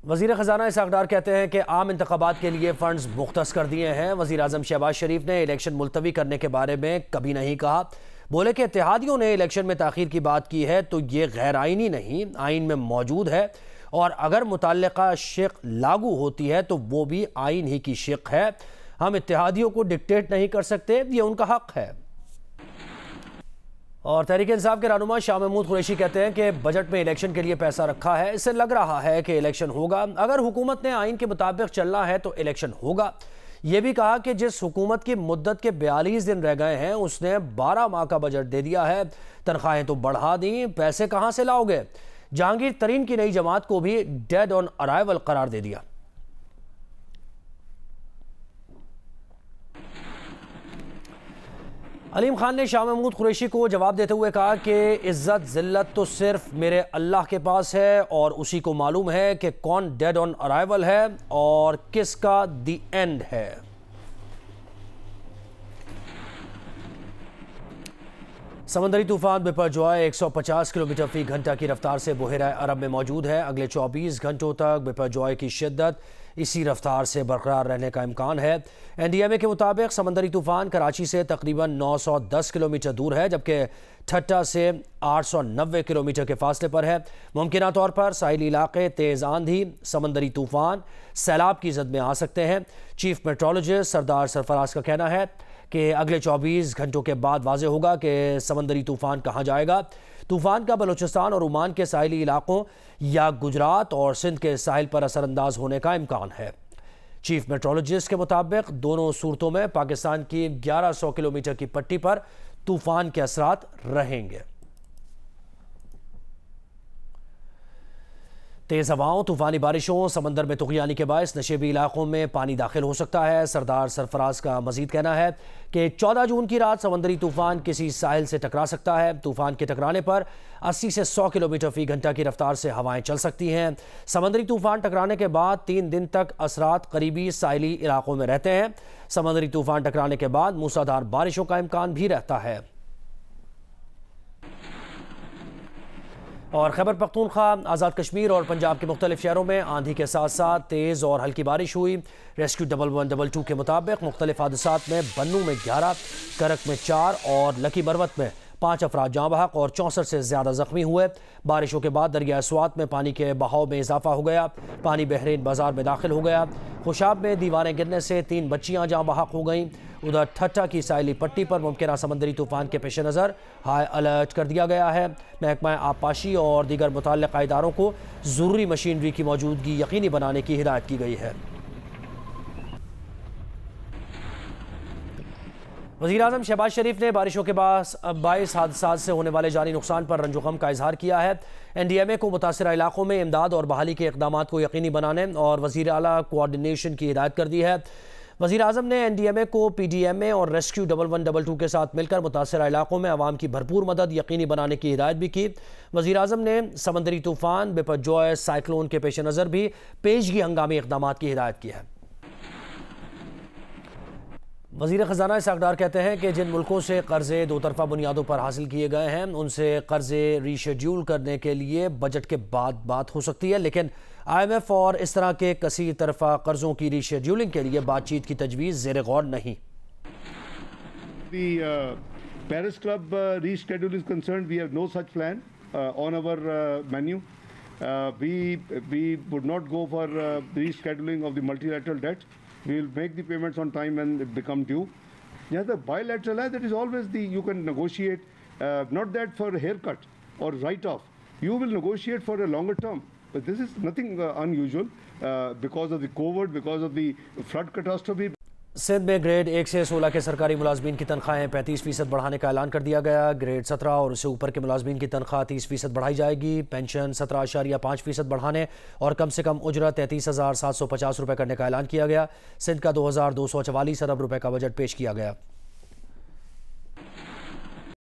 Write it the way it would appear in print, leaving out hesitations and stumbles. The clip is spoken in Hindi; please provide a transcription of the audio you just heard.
वज़ीर ख़जाना इसहाक़ डार कहते हैं कि आम इंतख़ाबात के लिए फ़ंड्स मुख्तस कर दिए हैं। वज़ीर आज़म शहबाज शरीफ ने इलेक्शन मुलतवी करने के बारे में कभी नहीं कहा। बोले कि इत्तेहादियों ने इलेक्शन में ताख़ीर की बात की है तो ये गैर आइनी नहीं, आइन में मौजूद है और अगर मुतल्लिक़ा शिक़ लागू होती है तो वो भी आइन ही की शिक़ है। हम इत्तेहादियों को डिक्टेट नहीं कर सकते, ये उनका हक़ है। और तहरीक इंसाफ के रहनुमा शाह महमूद कुरैशी कहते हैं कि बजट में इलेक्शन के लिए पैसा रखा है, इससे लग रहा है कि इलेक्शन होगा। अगर हुकूमत ने आइन के मुताबिक चलना है तो इलेक्शन होगा। ये भी कहा कि जिस हुकूमत की मुद्दत के 42 दिन रह गए हैं उसने 12 माह का बजट दे दिया है, तनख्वाहें तो बढ़ा दी, पैसे कहाँ से लाओगे। जहांगीर तरीन की नई जमात को भी डेड ऑन अराइवल करार दे दिया। अलीम खान ने शाह महमूद कुरैशी को जवाब देते हुए कहा कि इज्जत जिल्लत तो सिर्फ मेरे अल्लाह के पास है और उसी को मालूम है कि कौन डेड ऑन अराइवल है और किसका दी एंड है। समंदरी तूफान बिपरजॉय 150 किलोमीटर फी घंटा की रफ्तार से बहेरा अरब में मौजूद है। अगले 24 घंटों तक बिपरजॉय की शिद्दत इसी रफ्तार से बरकरार रहने का इम्कान है। NDMA के मुताबिक समंदरी तूफान कराची से तकरीबन 910 किलोमीटर दूर है, जबकि ठट्टा से 890 किलोमीटर के फासले पर है। मुमकिना तौर पर साहिली इलाके, तेज़ आंधी, समंदरी तूफान, सैलाब की जद में आ सकते हैं। चीफ मेट्रोलॉजिस्ट सरदार सरफराज का कहना है कि अगले 24 घंटों के बाद वाज़ेह होगा कि समंदरी तूफान कहाँ जाएगा। तूफान का बलूचिस्तान और ओमान के साहिली इलाकों या गुजरात और सिंध के साहिल पर असरअंदाज होने का इम्कान है। चीफ मेट्रोलॉजिस्ट के मुताबिक दोनों सूरतों में पाकिस्तान की 1100 किलोमीटर की पट्टी पर तूफान के असरात रहेंगे। तेज़ हवाओं, तूफानी बारिशों, समंदर में तुग़यानी के बायस नशेबी इलाकों में पानी दाखिल हो सकता है। सरदार सरफराज का मजीद कहना है कि 14 जून की रात समंदरी तूफान किसी साहिल से टकरा सकता है। तूफान के टकराने पर 80 से 100 किलोमीटर फी घंटा की रफ्तार से हवाएं चल सकती हैं। समंदरी तूफान टकराने के बाद 3 दिन तक असरात करीबी साहिली इलाकों में रहते हैं। समंदरी तूफान टकराने के बाद मूसलाधार बारिशों का इम्कान भी रहता है। और खैबर पख्तूनख्वा, आज़ाद कश्मीर और पंजाब के मुख्तलिफ शहरों में आंधी के साथ साथ तेज़ और हल्की बारिश हुई। रेस्क्यू 1122 के मुताबिक मुख्तलिफ हादसात में बन्नू में 11, करक में 4 और लकी बरवत में 5 अफराद जाँ बहक और 64 से ज़्यादा ज़ख्मी हुए। बारिशों के बाद दरिया स्वात में पानी के बहाव में इजाफा हो गया। पानी बहरीन बाजार में दाखिल हो गया। खुशाब में दीवारें गिरने से 3 बच्चियाँ जाँ बहक हो गईं। उधर ठट्टा की साहिली पट्टी पर मुमकिन समंदरी तूफान के पेश नज़र हाई अलर्ट कर दिया गया है। महकमा आबपाशी और दीगर मुतल्लिक़ा इदारों को ज़रूरी मशीनरी की मौजूदगी यकीनी बनाने की हिदायत की गई है। वज़ीर आज़म शहबाज शरीफ ने बारिशों के बाद 22 हादसात से होने वाले जानी नुकसान पर रंजो गम का इजहार किया है। NDMA को मुतासरा इलाकों में इमदाद और बहाली के इक़दाम को यकीनी बनाने और वज़ीर आला कोऑर्डिनेशन की हिदायत कर दी है। वज़ीर आज़म ने NDMA को PDMA और रेस्क्यू 1122 के साथ मिलकर मुतासरा इलाकों में आवाम की भरपूर मदद यकीनी बनाने की हिदायत भी की। वज़ीर आज़म ने समंदरी तूफ़ान, बिपरजॉय साइक्लोन के पेश नज़र भी पेशगी हंगामी इक़दाम की हिदायत की है। वज़ीर ख़जाना इसहाक़ डार कहते हैं कि जिन मुल्कों से कर्ज़े दो तरफ़ा बुनियादों पर हासिल किए गए हैं उनसे कर्ज़े रीशेड्यूल करने के लिए बजट के बाद बात हो सकती है, लेकिन IMF और इस तरह के कसीर तरफ़ा कर्ज़ों की रीशेड्यूलिंग के लिए बातचीत की तजवीज़ ज़ेर गौर नहीं। Paris Club reschedule is concerned, we have no such plan on our menu. We would not go for rescheduling of the multilateral debt. We will make the payments on time when it become due. Yeah, the bilateral, that is always you can negotiate, not that for a haircut or write-off. You will negotiate for a longer term. But this is nothing unusual because of the COVID, because of the flood catastrophe. Sindh में ग्रेड 1 से 16 के सरकारी मुलाजमीन की तनख्वाहें 35% बढ़ाने का ऐलान कर दिया गया। ग्रेड 17 और उससे ऊपर के मुलाजमीन की तनख्वाह 30% बढ़ाई जाएगी। पेंशन 17.5% बढ़ाने और कम से कम उजरत 33,750 रुपये करने का ऐलान किया गया। सिंध का 2,244 अरब रुपये का बजट पेश किया गया।